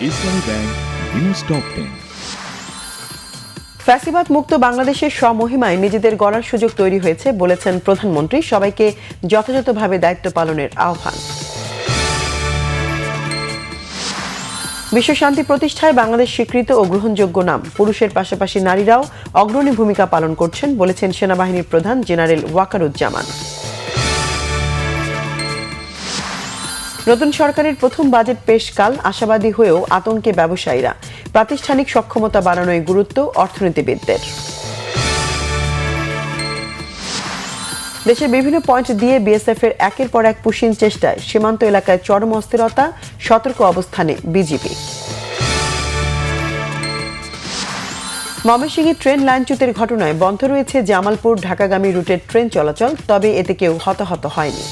ইসলামী bank news top 10। ফ্যাসিবাদ মুক্ত বাংলাদেশের স্বমহিমায় নিজেদের গড়ার সুযোগ তৈরি হয়েছে বলেছেন প্রধানমন্ত্রী। সবাইকে যথাযথভাবে দায়িত্ব পালনের আহ্বান। বিশ্ব শান্তি প্রতিষ্ঠায় বাংলাদেশ স্বীকৃত ও গ্রহণযোগ্য নাম। পুরুষের পাশাপাশি নারীরাও অগ্রণী ভূমিকা পালন করছেন বলেছেন সেনাবাহিনীর প্রধান জেনারেল ওয়াকারুজ্জামান। নতুন সরকারের প্রথম বাজেট পেশ কাল, আশাবাদী হয়েও আতঙ্কে ব্যবসায়ীরা। প্রাতিষ্ঠানিক সক্ষমতা বাড়ানোয় গুরুত্ব অর্থনীতিবিদদের। দেশের বিভিন্ন পয়েন্ট দিয়ে বিএসএফ এর একের পর এক পুশিং চেষ্টায় সীমান্ত এলাকায় চরম অস্থিরতা, সতর্ক অবস্থানে বিজিবি। ময়মনসিংহে ট্রেন লাইনচ্যুতের ঘটনায় বন্ধ রয়েছে জামালপুর ঢাকাগামী রুটের ট্রেন চলাচল, তবে এতে কেউ হতাহত হয়নি।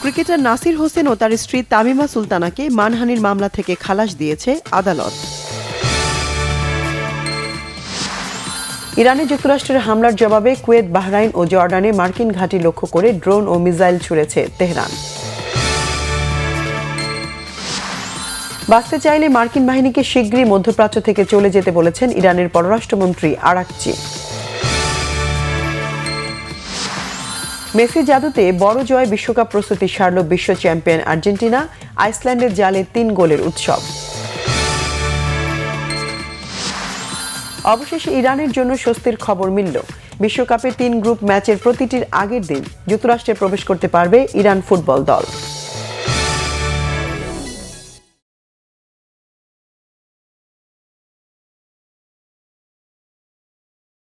ক্রিকেটার নাসির হোসেন ও তার স্ত্রী তামিমা সুলতানাকে মানহানির মামলা থেকে খালাস দিয়েছে আদালত। ইরানে যুক্তরাষ্ট্রের হামলার জবাবে কুয়েত, বাহরাইন ও জর্ডানে মার্কিন ঘাঁটি লক্ষ্য করে ড্রোন ও মিসাইল ছুড়েছে তেহরান। বাঁচতে চাইলে মার্কিন বাহিনীকে শিগগিরই মধ্যপ্রাচ্য থেকে চলে যেতে বলেছেন ইরানের পররাষ্ট্রমন্ত্রী আরাকচি। মেসি জাদুতে বড় জয়, বিশ্বকাপ প্রস্তুতি সারল বিশ্ব চ্যাম্পিয়ন আর্জেন্টিনা। আইসল্যান্ডের জালে 3 গোলের উৎসব। অবশেষে ইরানের জন্য স্বস্তির খবর মিলল। বিশ্বকাপে 3 গ্রুপ ম্যাচের প্রতিটির আগের দিন যুক্তরাষ্ট্রে প্রবেশ করতে পারবে ইরান ফুটবল দল।